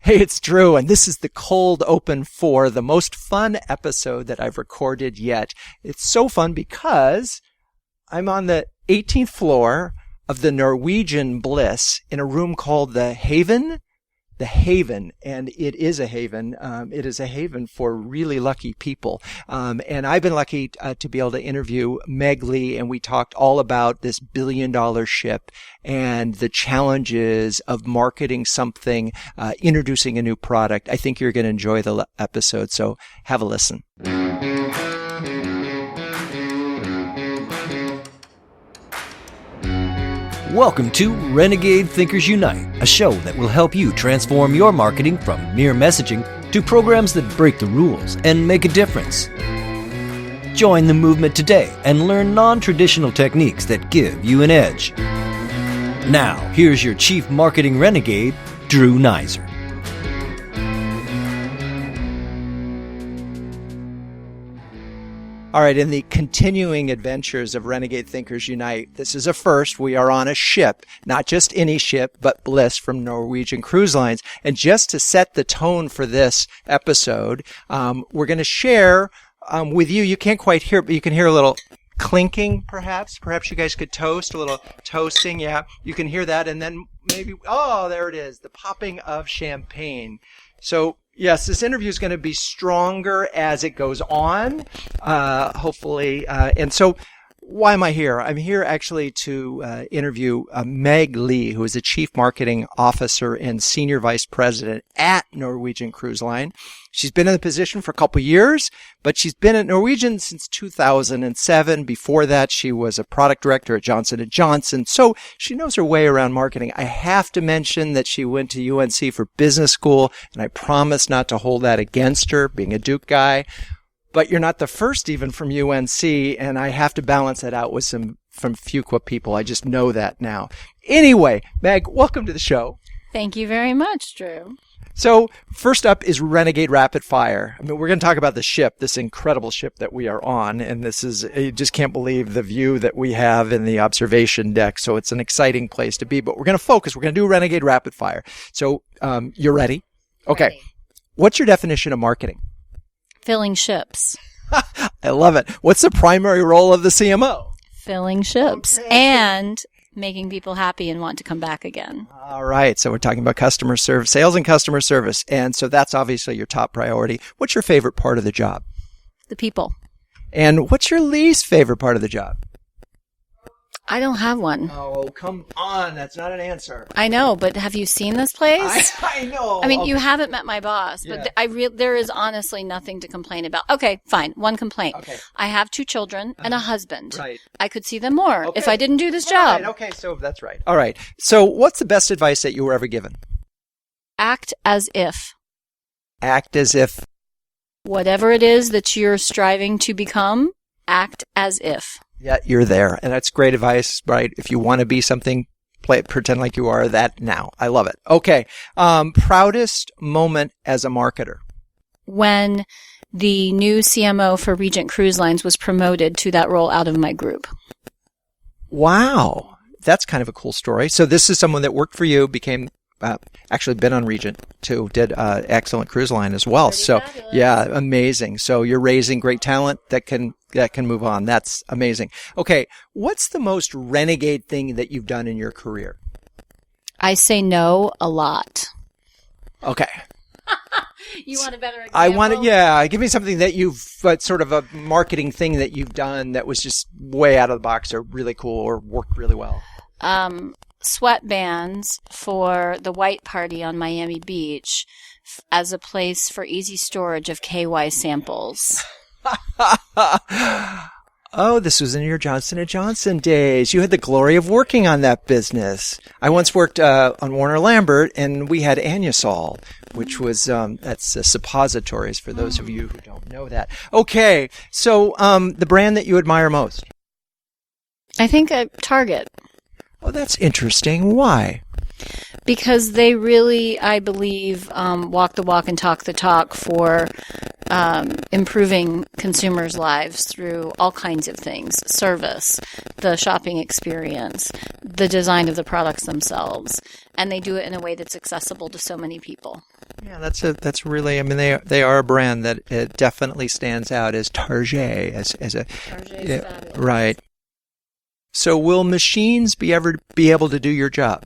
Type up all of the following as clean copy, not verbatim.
Hey, it's Drew, and this is the cold open for the most fun episode that I've recorded yet. It's so fun because I'm on the 18th floor of the Norwegian Bliss in a room called the Haven. The Haven, and it is a haven. It is a haven for really lucky people. And I've been lucky to be able to interview Meg Lee, and we talked all about this billion-dollar ship and the challenges of marketing something, introducing a new product. I think you're going to enjoy the episode, so have a listen. Welcome to Renegade Thinkers Unite, a show that will help you transform your marketing from mere messaging to programs that break the rules and make a difference. Join the movement today and learn non-traditional techniques that give you an edge. Now, here's your Chief Marketing Renegade, Drew Nizer. All right, in the continuing adventures of Renegade Thinkers Unite, this is a first. We are on a ship, not just any ship, but Bliss from Norwegian Cruise Lines. And just to set the tone for this episode, we're going to share with you. You can't quite hear it, but you can hear a little clinking, perhaps. Perhaps you guys could toast, a little toasting. Yeah, you can hear that. And then maybe, oh, there it is, the popping of champagne. So, yes, this interview is going to be stronger as it goes on, hopefully. And so why am I here? I'm here actually to interview Meg Lee, who is the Chief Marketing Officer and Senior Vice President at Norwegian Cruise Line. She's been in the position for a couple years, but she's been at Norwegian since 2007. Before that, she was a product director at Johnson & Johnson, so she knows her way around marketing. I have to mention that she went to UNC for business school, and I promise not to hold that against her, being a Duke guy. But you're not the first even from UNC, and I have to balance that out with some from Fuqua people. I just know that now. Anyway, Meg, welcome to the show. Thank you very much, Drew. So first up is Renegade Rapid Fire. I mean, we're going to talk about the ship, this incredible ship that we are on. And this is, you just can't believe the view that we have in the observation deck. So it's an exciting place to be. But we're going to focus. We're going to do Renegade Rapid Fire. So you're ready? Okay. Ready. What's your definition of marketing? Filling ships. I love it. What's the primary role of the CMO? Filling ships. Okay. And making people happy and want to come back again. All right. So we're talking about customer service, sales and customer service. And so that's obviously your top priority. What's your favorite part of the job? The people. And what's your least favorite part of the job? I don't have one. Oh, come on. That's not an answer. I know, but have you seen this place? I know. I mean, you haven't met my boss, but there is honestly nothing to complain about. Okay, fine. One complaint. Okay. I have 2 children and a husband. Right. I could see them more if I didn't do this job. Right. Okay, so that's right. All right. So what's the best advice that you were ever given? Act as if. Act as if. Whatever it is that you're striving to become, act as if. Yeah, you're there. And that's great advice, right? If you want to be something, pretend like you are that now. I love it. Okay. Proudest moment as a marketer? When the new CMO for Regent Cruise Lines was promoted to that role out of my group. Wow. That's kind of a cool story. So this is someone that worked for you, became actually been on Regent too, did excellent cruise line as well. So fabulous. Yeah, amazing. So you're raising great talent that can move on. That's amazing. Okay, what's the most renegade thing that you've done in your career? I say no a lot. Okay. You want a better example? I want to, give me something that you've, sort of a marketing thing that you've done that was just way out of the box or really cool or worked really well. Sweatbands for the white party on Miami Beach as a place for easy storage of KY samples. Oh, this was in your Johnson & Johnson days. You had the glory of working on that business. I once worked on Warner Lambert, and we had Anusol, which was that's suppositories for those of you who don't know that. Okay, so the brand that you admire most? I think Target. Oh, that's interesting. Why? Because they really, I believe, walk the walk and talk the talk for improving consumers' lives through all kinds of things: service, the shopping experience, the design of the products themselves, and they do it in a way that's accessible to so many people. Yeah, that's really. I mean, they are a brand that it definitely stands out as Target as a right. So, will machines ever be able to do your job?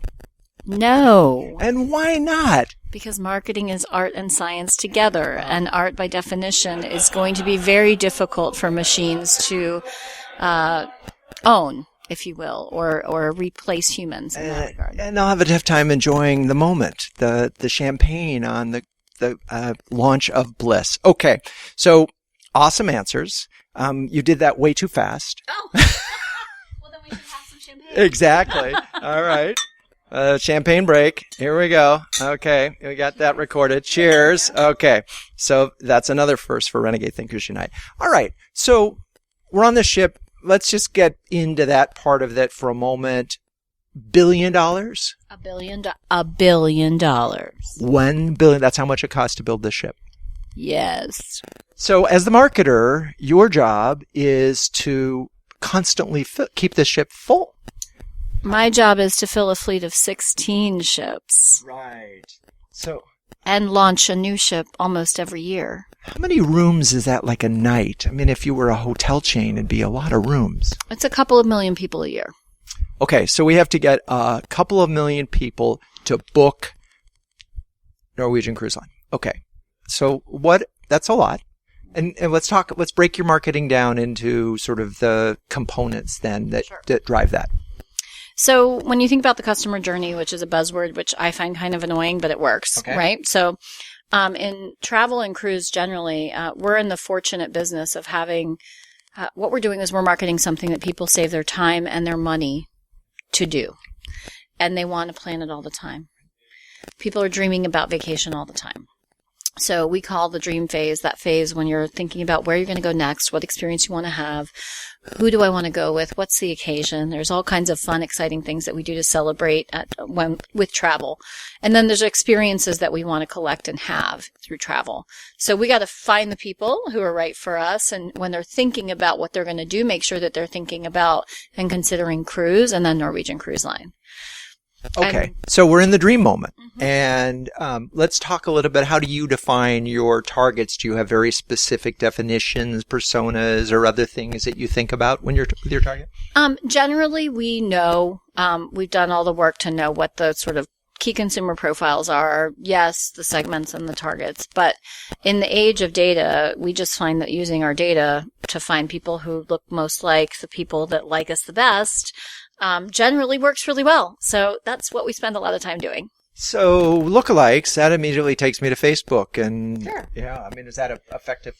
No. And why not? Because marketing is art and science together, and art, by definition, is going to be very difficult for machines to own, if you will, or replace humans in that regard. And they'll have a tough time enjoying the moment, the champagne on the launch of Bliss. Okay, so awesome answers. You did that way too fast. Oh, well then we should have some champagne. Exactly. All right. Champagne break. Here we go. Okay. We got that recorded. Cheers. Okay. So that's another first for Renegade Thinkers Unite. All right. So we're on the ship. Let's just get into that part of that for a moment. $1 billion? $1 billion. $1 billion. That's how much it costs to build this ship. Yes. So as the marketer, your job is to constantly keep the ship full. My job is to fill a fleet of 16 ships. Right. So. And launch a new ship almost every year. How many rooms is that like a night? I mean, if you were a hotel chain, it'd be a lot of rooms. It's a couple of million people a year. Okay, so we have to get a couple of million people to book Norwegian Cruise Line. Okay. So that's a lot. And let's break your marketing down into sort of the components then that drive that. So when you think about the customer journey, which is a buzzword, which I find kind of annoying, but it works, right? So in travel and cruise generally, we're in the fortunate business of having what we're doing is we're marketing something that people save their time and their money to do. And they want to plan it all the time. People are dreaming about vacation all the time. So we call the dream phase that phase when you're thinking about where you're going to go next, what experience you want to have, who do I want to go with, what's the occasion. There's all kinds of fun, exciting things that we do to celebrate with travel. And then there's experiences that we want to collect and have through travel. So we got to find the people who are right for us. And when they're thinking about what they're going to do, make sure that they're thinking about and considering cruise and then Norwegian Cruise Line. Okay, so we're in the dream moment, and let's talk a little bit. How do you define your targets? Do you have very specific definitions, personas, or other things that you think about when you're with your target? Generally, we know we've done all the work to know what the sort of key consumer profiles are. Yes, the segments and the targets, but in the age of data, we just find that using our data to find people who look most like the people that like us the best generally works really well. So that's what we spend a lot of time doing. So lookalikes, that immediately takes me to Facebook. And sure. Yeah, I mean, is that an effective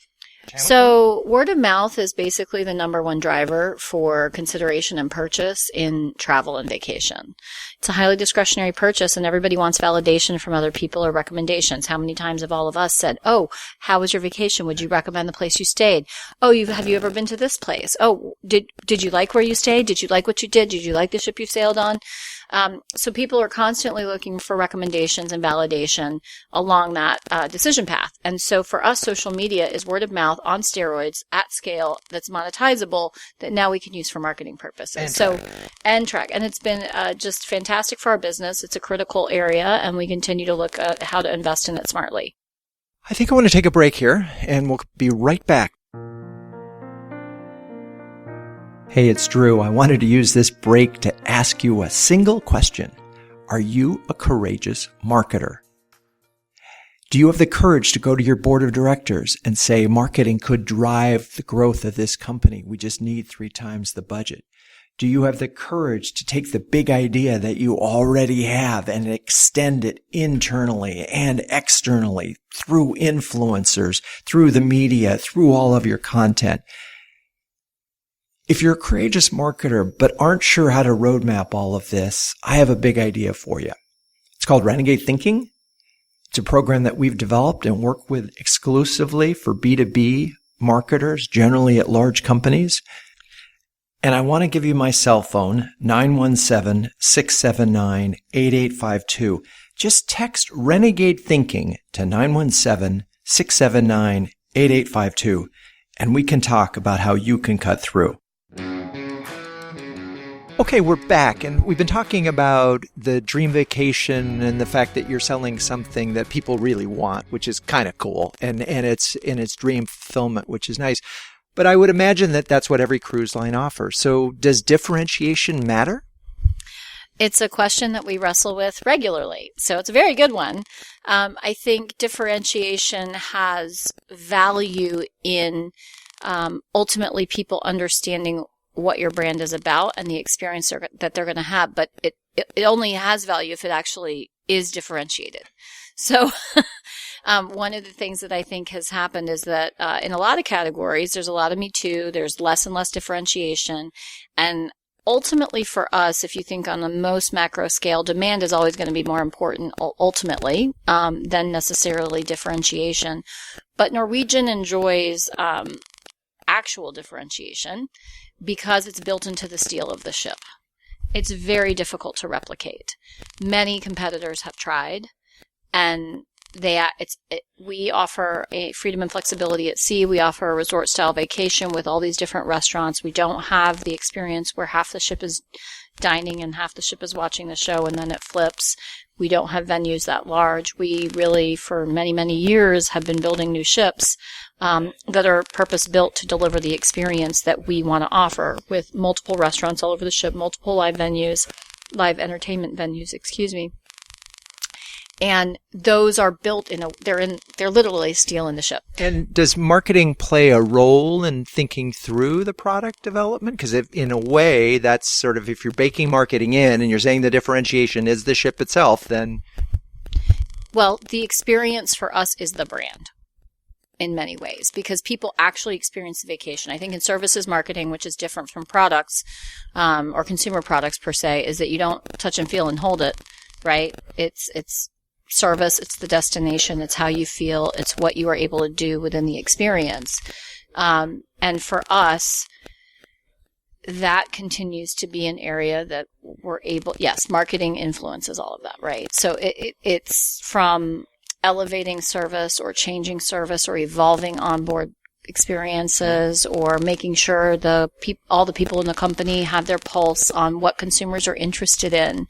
channel? So word of mouth is basically the number one driver for consideration and purchase in travel and vacation. It's a highly discretionary purchase, and everybody wants validation from other people or recommendations. How many times have all of us said, "Oh, how was your vacation? Would you recommend the place you stayed? Oh, have you ever been to this place? Oh, did you like where you stayed? Did you like what you did? Did you like the ship you sailed on?" So people are constantly looking for recommendations and validation along that decision path. And so for us, social media is word of mouth on steroids at scale that's monetizable that now we can use for marketing purposes. And track. And it's been just fantastic for our business. It's a critical area, and we continue to look at how to invest in it smartly. I think I want to take a break here, and we'll be right back. Hey, it's Drew. I wanted to use this break to ask you a single question. Are you a courageous marketer? Do you have the courage to go to your board of directors and say marketing could drive the growth of this company? We just need 3 times the budget. Do you have the courage to take the big idea that you already have and extend it internally and externally through influencers, through the media, through all of your content? If you're a courageous marketer but aren't sure how to roadmap all of this, I have a big idea for you. It's called Renegade Thinking. It's a program that we've developed and work with exclusively for B2B marketers, generally at large companies. And I want to give you my cell phone, 917-679-8852. Just text Renegade Thinking to 917-679-8852. 8852, and we can talk about how you can cut through. Okay, we're back, and we've been talking about the dream vacation and the fact that you're selling something that people really want, which is kind of cool, and it's in its dream fulfillment, which is nice. But I would imagine that that's what every cruise line offers. So does differentiation matter? It's a question that we wrestle with regularly. So it's a very good one. I think differentiation has value in ultimately people understanding what your brand is about and the experience that they're going to have. But it only has value if it actually is differentiated. So one of the things that I think has happened is that in a lot of categories, there's a lot of Me Too. There's less and less differentiation. And ultimately for us, if you think on the most macro scale, demand is always going to be more important ultimately than necessarily differentiation. But Norwegian enjoys actual differentiation because it's built into the steel of the ship. It's very difficult to replicate. Many competitors have tried, and we offer a freedom and flexibility at sea. We offer a resort-style vacation with all these different restaurants. We don't have the experience where half the ship is dining and half the ship is watching the show, and then it flips. We don't have venues that large. We really, for many, many years, have been building new ships that are purpose-built to deliver the experience that we want to offer, with multiple restaurants all over the ship, multiple live entertainment venues, And those are built they're literally steel in the ship. And does marketing play a role in thinking through the product development? Because in a way, that's sort of, if you're baking marketing in and you're saying the differentiation is the ship itself, then... Well, the experience for us is the brand in many ways, because people actually experience the vacation. I think in services marketing, which is different from products or consumer products per se, is that you don't touch and feel and hold it, right? It's service, it's the destination, it's how you feel, it's what you are able to do within the experience. And for us, that continues to be an area that we're able, yes, marketing influences all of that, right? So it's from elevating service or changing service or evolving onboard experiences or making sure all the people in the company have their pulse on what consumers are interested in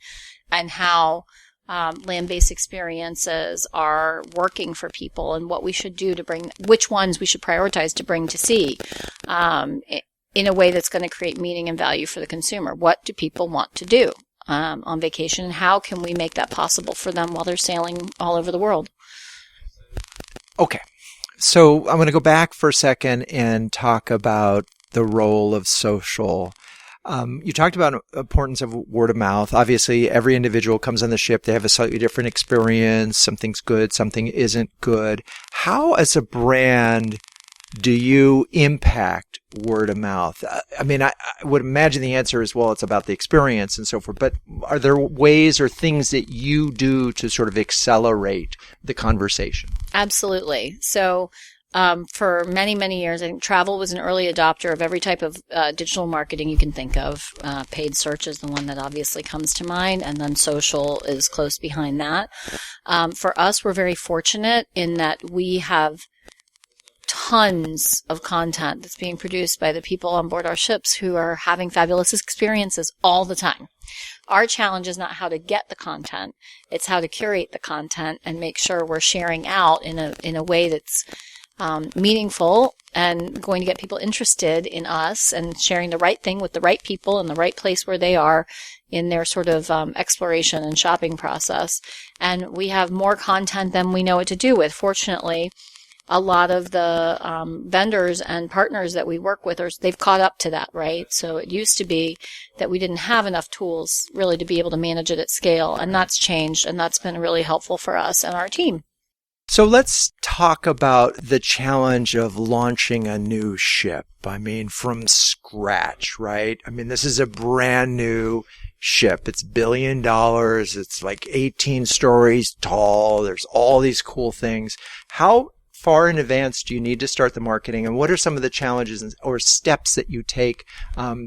and how land-based experiences are working for people and what we should do which ones we should prioritize to bring to sea in a way that's going to create meaning and value for the consumer. What do people want to do on vacation, and how can we make that possible for them while they're sailing all over the world? Okay. So I'm going to go back for a second and talk about the role of social. You talked about the importance of word of mouth. Obviously, every individual comes on the ship. They have a slightly different experience. Something's good, something isn't good. How, as a brand, do you impact word of mouth? I mean, I would imagine the answer is, well, it's about the experience and so forth. But are there ways or things that you do to sort of accelerate the conversation? Absolutely. So for many, many years, I think travel was an early adopter of every type of digital marketing you can think of. Paid search is the one that obviously comes to mind, and then social is close behind that. For us, we're very fortunate in that we have tons of content that's being produced by the people on board our ships who are having fabulous experiences all the time. Our challenge is not how to get the content, it's how to curate the content and make sure we're sharing out in a way that's meaningful and going to get people interested in us and sharing the right thing with the right people in the right place where they are in their sort of exploration and shopping process. And we have more content than we know what to do with. Fortunately, a lot of the vendors and partners that we work with, they've caught up to that, right? So it used to be that we didn't have enough tools really to be able to manage it at scale, and that's changed, and that's been really helpful for us and our team. So let's talk about the challenge of launching a new ship. I mean, from scratch, right? I mean, this is a brand new ship. It's $1 billion. It's like 18 stories tall. There's all these cool things. How far in advance do you need to start the marketing, and what are some of the challenges or steps that you take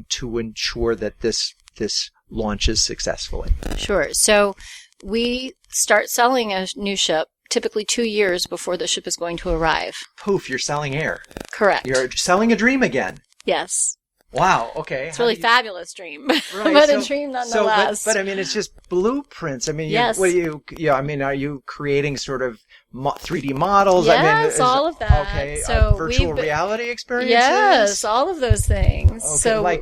to ensure that this launches successfully? Sure. So we start selling a new ship typically 2 years before the ship is going to arrive. Poof, you're selling air. Correct. You're selling a dream again. Yes. Wow. Okay. It's a really fabulous dream, Right, but a dream nonetheless. But I mean, it's just blueprints. I mean, yes. I mean, are you creating sort of 3D models? Yes, all of that. Okay. So virtual reality experiences? Yes, all of those things. Okay.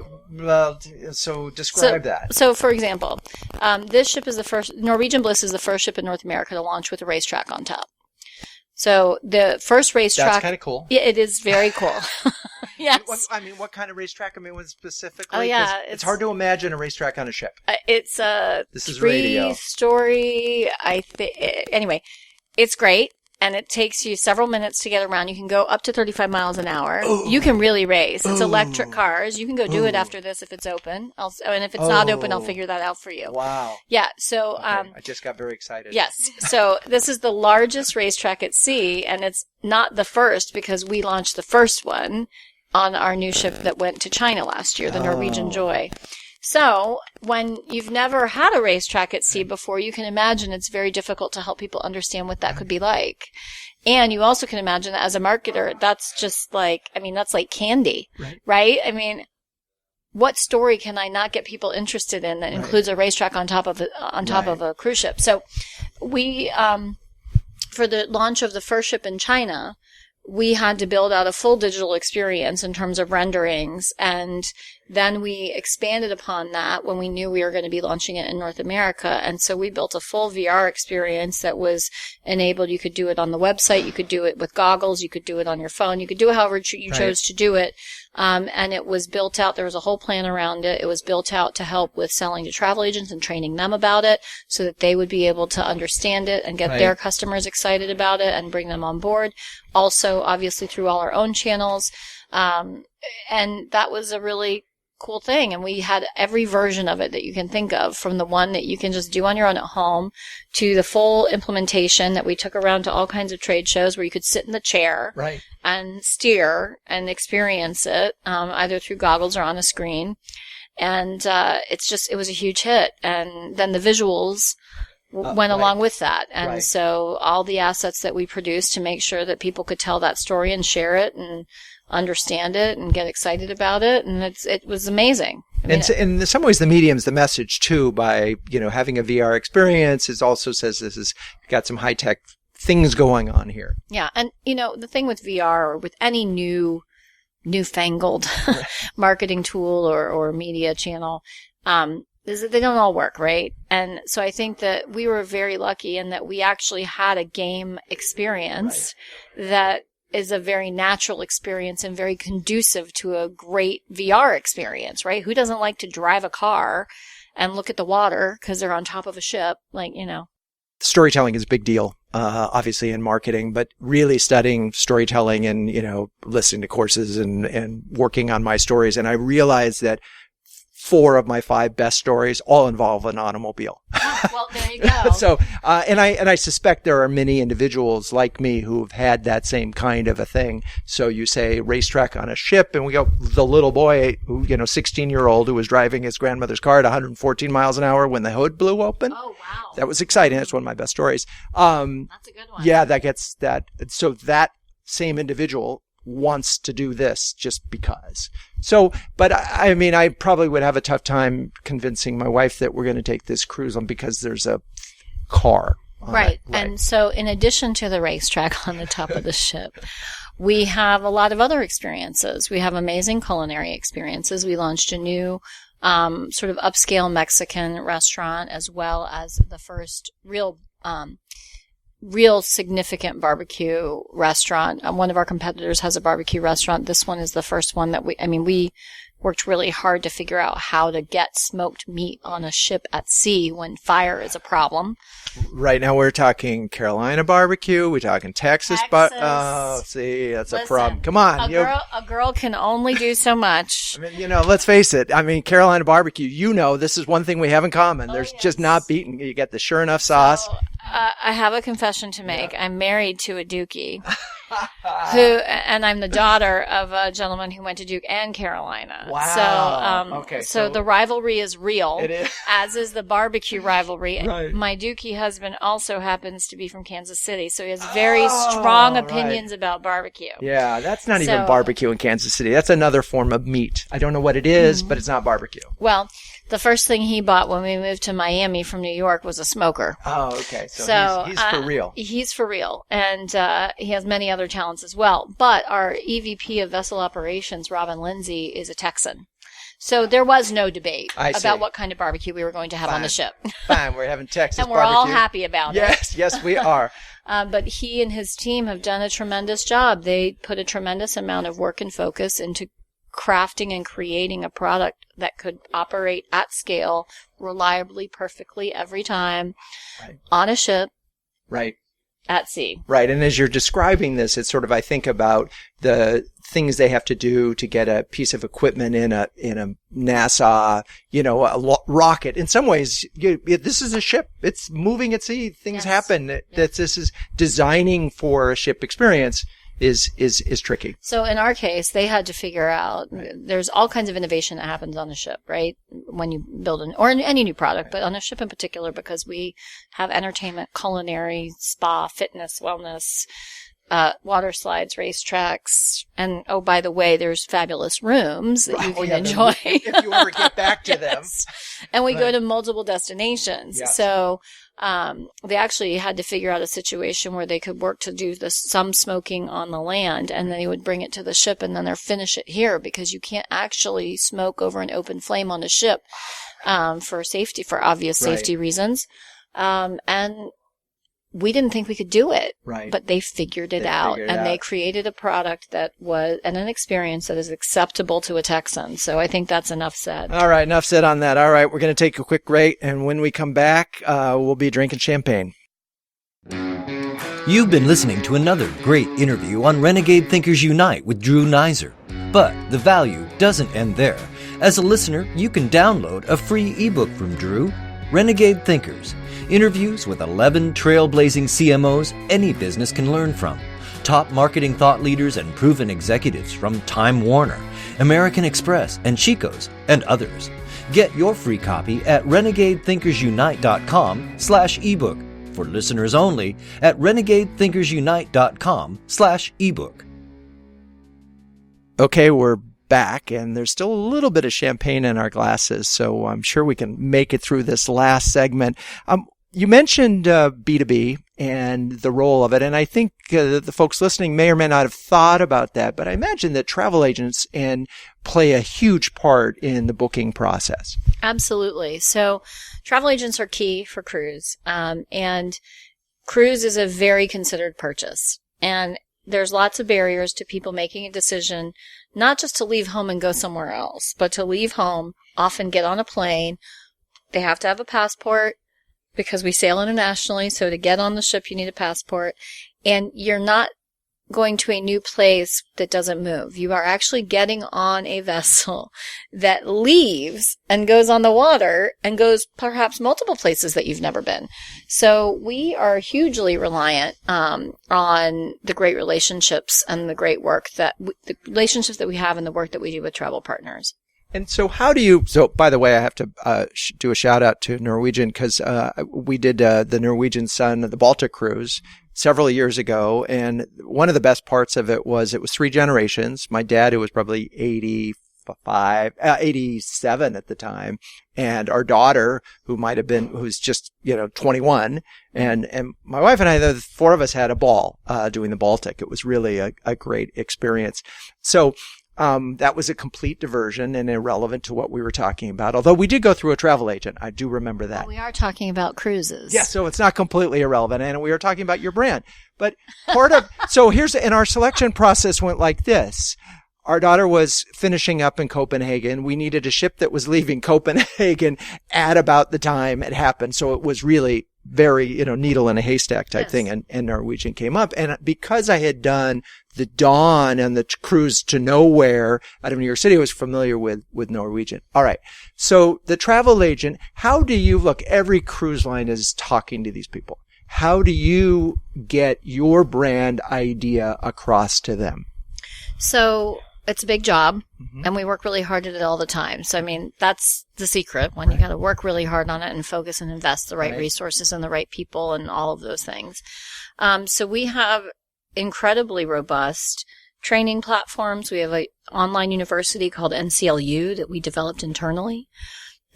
So describe that. So, for example, this ship is the first, Norwegian Bliss is the first ship in North America to launch with a racetrack on top. So the first racetrack. That's kind of cool. Yeah, it is very cool. Yes. What kind of racetrack? I mean, specifically? Oh, yeah. It's hard to imagine a racetrack on a ship. It's a This is radio. 3-story, anyway, it's great. And it takes you several minutes to get around. You can go up to 35 miles an hour. Ooh. You can really race. It's electric cars. You can go do it after this if it's open. And if it's not open, I'll figure that out for you. Wow. Yeah. So, okay. I just got very excited. Yes. So this is the largest racetrack at sea, and it's not the first because we launched the first one on our new ship that went to China last year, the Norwegian Joy. So when you've never had a racetrack at sea before, you can imagine it's very difficult to help people understand what that could be like. And you also can imagine that as a marketer, that's just like, that's like candy, right? I mean, what story can I not get people interested in that includes a racetrack on top of a cruise ship? So we, for the launch of the first ship in China, we had to build out a full digital experience in terms of renderings, and then we expanded upon that when we knew we were going to be launching it in North America. And so we built a full VR experience that was enabled. You could do it on the website, you could do it with goggles, you could do it on your phone, you could do it however you chose to do it. And it was built out. There was a whole plan around it. It was built out to help with selling to travel agents and training them about it so that they would be able to understand it and get their customers excited about it and bring them on board. Also, obviously, through all our own channels. And that was a really cool thing. And we had every version of it that you can think of, from the one that you can just do on your own at home to the full implementation that we took around to all kinds of trade shows where you could sit in the chair and steer and experience it, either through goggles or on a screen. And it was a huge hit. And then the visuals went along with that. And so all the assets that we produced to make sure that people could tell that story and share it and understand it and get excited about it. And it was amazing. And in some ways, the medium's the message too, by, having a VR experience. It also says this has got some high tech things going on here. Yeah. And, the thing with VR or with any newfangled marketing tool or media channel, is that they don't all work, right? And so I think that we were very lucky in that we actually had a game experience that is a very natural experience and very conducive to a great VR experience, right? Who doesn't like to drive a car and look at the water because they're on top of a ship? Storytelling is a big deal, obviously in marketing, but really studying storytelling and, listening to courses and working on my stories. And I realized that 4 of my 5 best stories all involve an automobile. Well, there you go. So, and I suspect there are many individuals like me who've had that same kind of a thing. So you say racetrack on a ship, and we go, the little boy who, 16-year-old who was driving his grandmother's car at 114 miles an hour when the hood blew open. Oh, wow. That was exciting. That's one of my best stories. That's a good one. Yeah, that gets that. So that same individual wants to do this just because. So, but I probably would have a tough time convincing my wife that we're going to take this cruise on because there's a car. Right. And so in addition to the racetrack on the top of the ship, we have a lot of other experiences. We have amazing culinary experiences. We launched a new sort of upscale Mexican restaurant, as well as the first real significant barbecue restaurant. One of our competitors has a barbecue restaurant. This one is the first one that we worked really hard to figure out how to get smoked meat on a ship at sea when fire is a problem. Right now we're talking Carolina barbecue. We're talking Texas. See, that's a problem. Come on. A girl can only do so much. Let's face it. Carolina barbecue, this is one thing we have in common. There's just not beating. You get the sure enough sauce. So, I have a confession to make. Yeah. I'm married to a Dookie. and I'm the daughter of a gentleman who went to Duke and Carolina. Wow. So the rivalry is real, it is. as is the barbecue rivalry. Right. My Dukey husband also happens to be from Kansas City, so he has very strong opinions about barbecue. Yeah, that's not even barbecue in Kansas City. That's another form of meat. I don't know what it is, but it's not barbecue. Well, the first thing he bought when we moved to Miami from New York was a smoker. Oh, okay. So he's for real. He's for real. And he has many other talents as well. But our EVP of Vessel Operations, Robin Lindsay, is a Texan. So there was no debate about what kind of barbecue we were going to have on the ship. Fine, we're having Texas and we're barbecue. all happy about it. Yes, we are. But he and his team have done a tremendous job. They put a tremendous amount of work and focus into crafting and creating a product that could operate at scale, reliably, perfectly every time, on a ship, at sea. Right. And as you're describing this, it's sort of, I think about the things they have to do to get a piece of equipment in a NASA, a rocket. In some ways, this is a ship. It's moving at sea. Things happen. This is designing for a ship experience. Is tricky. So in our case, they had to figure out, there's all kinds of innovation that happens on a ship, right? When you build or any new product, but on a ship in particular, because we have entertainment, culinary, spa, fitness, wellness, water slides, racetracks, and oh, by the way, there's fabulous rooms that you can enjoy. If you ever get back to them. And we go to multiple destinations. Yes. So they actually had to figure out a situation where they could work to do some smoking on the land, and then they would bring it to the ship and then they'll finish it here, because you can't actually smoke over an open flame on a ship for obvious safety reasons. And we didn't think we could do it, but they figured it out, and they created a product and an experience that is acceptable to a Texan. So I think that's enough said. All right, enough said on that. All right, we're going to take a quick break, and when we come back, we'll be drinking champagne. You've been listening to another great interview on Renegade Thinkers Unite with Drew Neiser. But the value doesn't end there. As a listener, you can download a free ebook from Drew, Renegade Thinkers. Interviews with 11 trailblazing CMOs any business can learn from. Top marketing thought leaders and proven executives from Time Warner, American Express, and Chico's, and others. Get your free copy at renegadethinkersunite.com/ebook. For listeners only at renegadethinkersunite.com/ebook. Okay, we're back, and there's still a little bit of champagne in our glasses, so I'm sure we can make it through this last segment. You mentioned B2B and the role of it, and I think the folks listening may or may not have thought about that, but I imagine that travel agents play a huge part in the booking process. Absolutely. So travel agents are key for cruise, and cruise is a very considered purchase. And there's lots of barriers to people making a decision, not just to leave home and go somewhere else, but to leave home, often get on a plane. They have to have a passport, because we sail internationally, so to get on the ship, you need a passport. And you're not going to a new place that doesn't move. You are actually getting on a vessel that leaves and goes on the water and goes perhaps multiple places that you've never been. So we are hugely reliant on the great relationships and the great work the relationships that we have and the work that we do with travel partners. And so by the way, I have to do a shout out to Norwegian, because we did the Norwegian Sun, the Baltic cruise several years ago. And one of the best parts of it was 3 generations. My dad, who was probably 87 at the time, and our daughter, who's just, 21. And my wife and I, the 4 of us had a ball doing the Baltic. It was really a great experience. So that was a complete diversion and irrelevant to what we were talking about. Although we did go through a travel agent. I do remember that. Well, we are talking about cruises. Yeah, so it's not completely irrelevant. And we are talking about your brand. But and our selection process went like this. Our daughter was finishing up in Copenhagen. We needed a ship that was leaving Copenhagen at about the time it happened. So it was really very, needle in a haystack type thing. And Norwegian came up. And because I had done the Dawn and the cruise to nowhere out of New York City, I was familiar with Norwegian. All right. So the travel agent, how do you look? Every cruise line is talking to these people. how do you get your brand idea across to them? So it's a big job, and we work really hard at it all the time. So, I mean, that's the secret, when you got to work really hard on it and focus and invest the right resources and the right people and all of those things. So we have incredibly robust training platforms. We have an online university called NCLU that we developed internally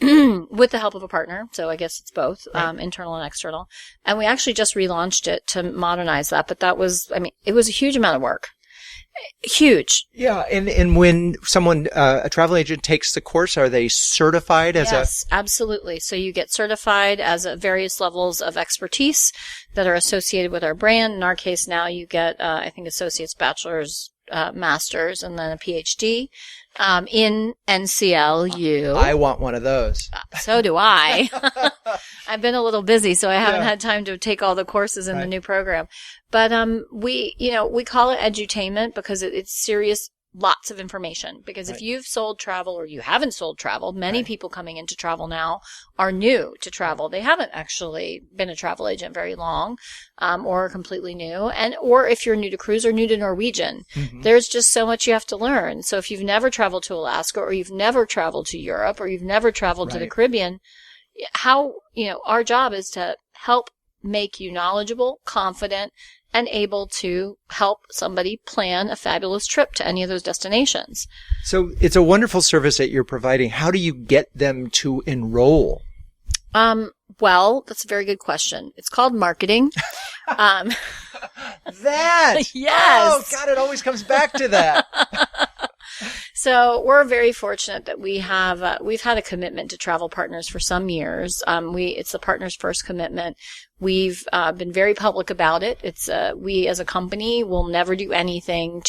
with the help of a partner. So I guess it's both, internal and external. And we actually just relaunched it to modernize that. But that was, I mean, it was a huge amount of work. Huge. Yeah. And when someone, a travel agent takes the course, are they certified as Yes, absolutely. So you get certified as various levels of expertise that are associated with our brand. In our case now you get, I think, associates, bachelor's, master's, and then a PhD, in NCLU. I want one of those. So do I. I've been a little busy, so I haven't had time to take all the courses in the new program. But we call it edutainment because it's serious, lots of information. Because if you've sold travel or you haven't sold travel, many people coming into travel now are new to travel. They haven't actually been a travel agent very long, or completely new. Or if you're new to cruise or new to Norwegian, there's just so much you have to learn. So if you've never traveled to Alaska, or you've never traveled to Europe, or you've never traveled to the Caribbean, our job is to help make you knowledgeable, confident, and able to help somebody plan a fabulous trip to any of those destinations. So it's a wonderful service that you're providing. How do you get them to enroll? Well, that's a very good question. It's called marketing. That! Yes! Oh, God, it always comes back to that. So we're very fortunate that we've had a commitment to travel partners for some years. It's the partners first commitment. We've been very public about it. It's we as a company will never do anything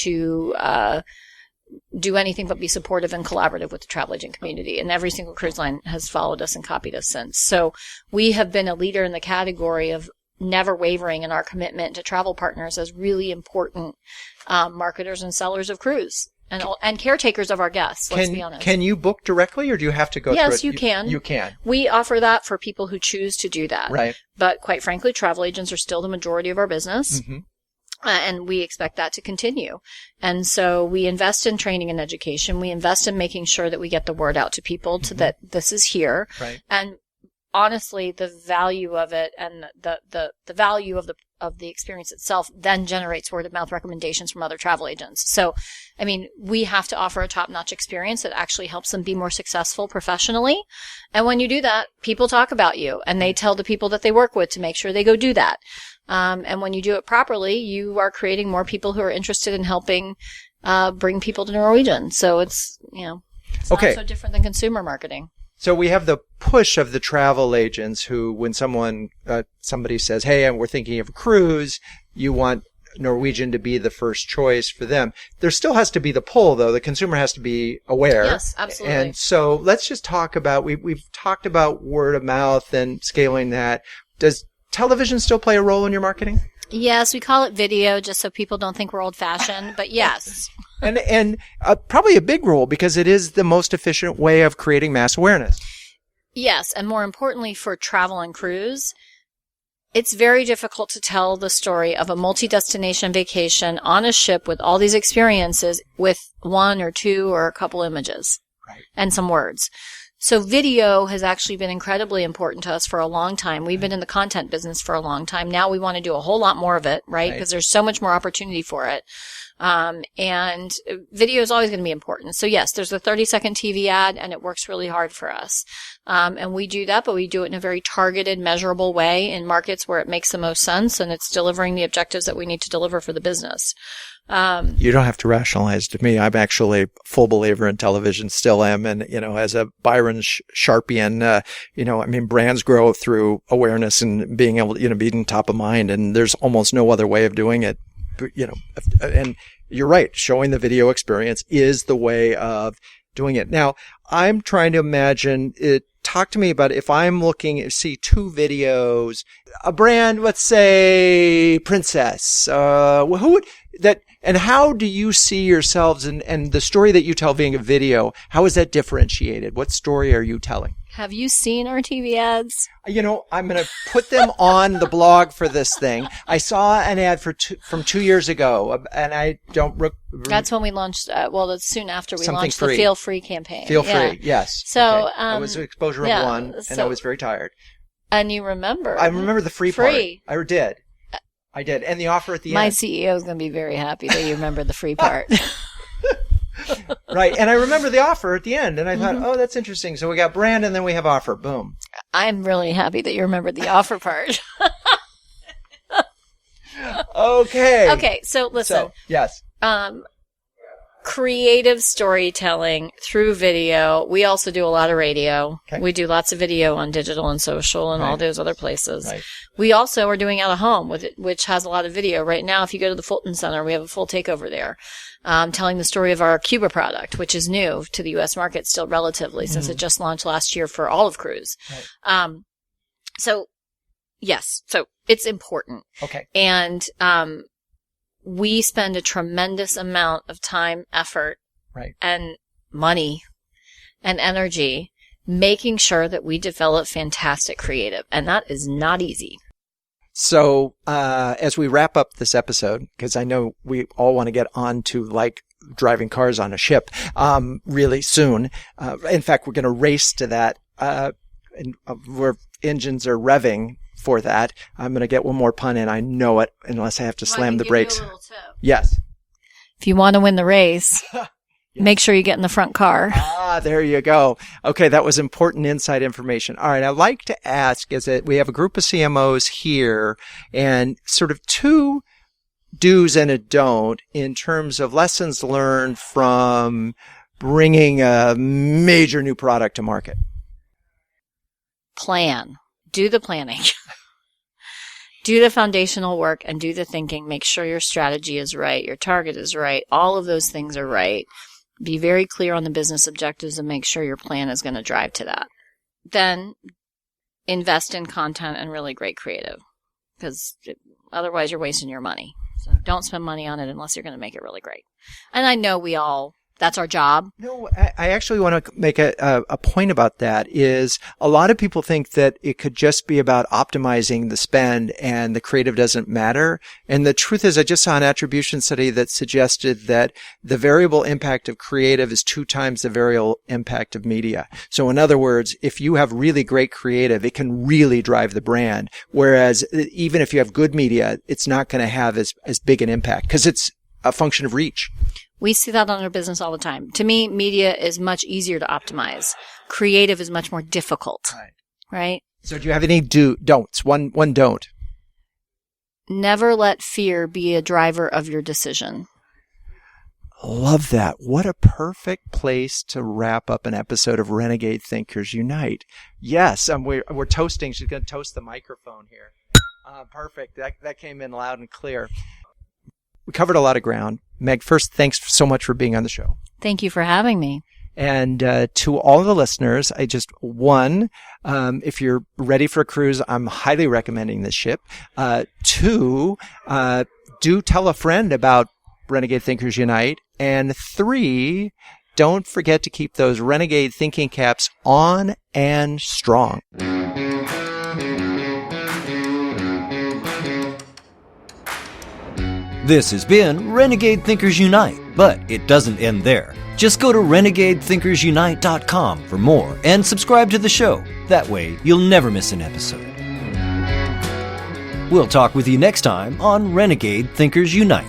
but be supportive and collaborative with the travel agent community. And every single cruise line has followed us and copied us since. So we have been a leader in the category of never wavering in our commitment to travel partners as really important marketers and sellers of cruise. And caretakers of our guests, let's be honest. Can you book directly, or do you have to go through it? Yes, you can. You can. We offer that for people who choose to do that. Right. But quite frankly, travel agents are still the majority of our business. And we expect that to continue. And so we invest in training and education. We invest in making sure that we get the word out to people that this is here. Right. And honestly, the value of it and the value of the experience itself then generates word of mouth recommendations from other travel agents. So, I mean, we have to offer a top-notch experience that actually helps them be more successful professionally. And when you do that, people talk about you and they tell the people that they work with to make sure they go do that. And when you do it properly, you are creating more people who are interested in helping bring people to Norwegian. So it's not so different than consumer marketing. So we have the push of the travel agents who, when somebody says, hey, we're thinking of a cruise, you want Norwegian to be the first choice for them. There still has to be the pull, though. The consumer has to be aware. Yes, absolutely. And so let's just talk about, we've talked about word of mouth and scaling that. Does television still play a role in your marketing? Yes, we call it video just so people don't think we're old-fashioned, but yes. And probably a big role because it is the most efficient way of creating mass awareness. Yes, and more importantly for travel and cruise, it's very difficult to tell the story of a multi-destination vacation on a ship with all these experiences with one or two or a couple images and some words. So video has actually been incredibly important to us for a long time. We've been in the content business for a long time. Now we want to do a whole lot more of it, right? Because there's so much more opportunity for it. And video is always going to be important. So yes, there's a 30-second TV ad and it works really hard for us. And we do that, but we do it in a very targeted, measurable way in markets where it makes the most sense and it's delivering the objectives that we need to deliver for the business. You don't have to rationalize to me. I'm actually a full believer in television, still am. And, as a Byron Sharpian, brands grow through awareness and being able to, being top of mind. And there's almost no other way of doing it. And you're right. Showing the video experience is the way of doing it. Now, I'm trying to imagine it. Talk to me about if I'm looking at, see two videos, a brand, let's say Princess, and how do you see yourselves and the story that you tell being a video, how is that differentiated? What story are you telling? Have you seen our TV ads? You know, I'm going to put them on the blog for this thing. I saw an ad from 2 years ago, and I don't. That's when we launched. That's soon after we launched free. the Feel Free campaign. Feel Free, yes. So it was an exposure of one, and I was very tired. And you remember? I remember the free part. I did. I did, and the offer at the end. My CEO is going to be very happy that you remember the free part. Right. And I remember the offer at the end, and I thought, oh, that's interesting. So we got brand, and then we have offer. Boom. I'm really happy that you remembered the offer part. Okay. Okay. So listen. So, yes. Creative storytelling through video. We also do a lot of radio. Okay. We do lots of video on digital and social and all those other places. Right. We also are doing out of home which has a lot of video. Right now, if you go to the Fulton Center, we have a full takeover there, telling the story of our Cuba product, which is new to the U.S. market still relatively, since it just launched last year for all of cruise. Right. So it's important. Okay. And, we spend a tremendous amount of time, effort, and money and energy making sure that we develop fantastic creative. And that is not easy. So as we wrap up this episode, because I know we all want to get on to like driving cars on a ship really soon. In fact, we're going to race to that where engines are revving for that. I'm going to get one more pun in. I know it, unless I have to slam the brakes. Yes. If you want to win the race, make sure you get in the front car. There you go. Okay, that was important inside information. All right, I'd like to ask, we have a group of CMOs here, and sort of two do's and a don't in terms of lessons learned from bringing a major new product to market. Plan. Do the planning. Do the foundational work and do the thinking. Make sure your strategy is right. Your target is right. All of those things are right. Be very clear on the business objectives and make sure your plan is going to drive to that. Then invest in content and really great creative, because otherwise you're wasting your money. So don't spend money on it unless you're going to make it really great. And I know that's our job. No, I actually want to make a point about that. Is a lot of people think that it could just be about optimizing the spend and the creative doesn't matter. And the truth is, I just saw an attribution study that suggested that the variable impact of creative is 2 times the variable impact of media. So in other words, if you have really great creative, it can really drive the brand. Whereas even if you have good media, it's not going to have as big an impact because it's a function of reach. We see that on our business all the time. To me, media is much easier to optimize. Creative is much more difficult. Right? So do you have any don'ts? One don't. Never let fear be a driver of your decision. Love that. What a perfect place to wrap up an episode of Renegade Thinkers Unite. Yes, we're toasting. She's going to toast the microphone here. Perfect. That came in loud and clear. We covered a lot of ground. Meg, first, thanks so much for being on the show. Thank you for having me. And to all the listeners, if you're ready for a cruise, I'm highly recommending this ship. 2, do tell a friend about Renegade Thinkers Unite. And 3, don't forget to keep those Renegade thinking caps on and strong. This has been Renegade Thinkers Unite, but it doesn't end there. Just go to renegadethinkersunite.com for more and subscribe to the show. That way, you'll never miss an episode. We'll talk with you next time on Renegade Thinkers Unite.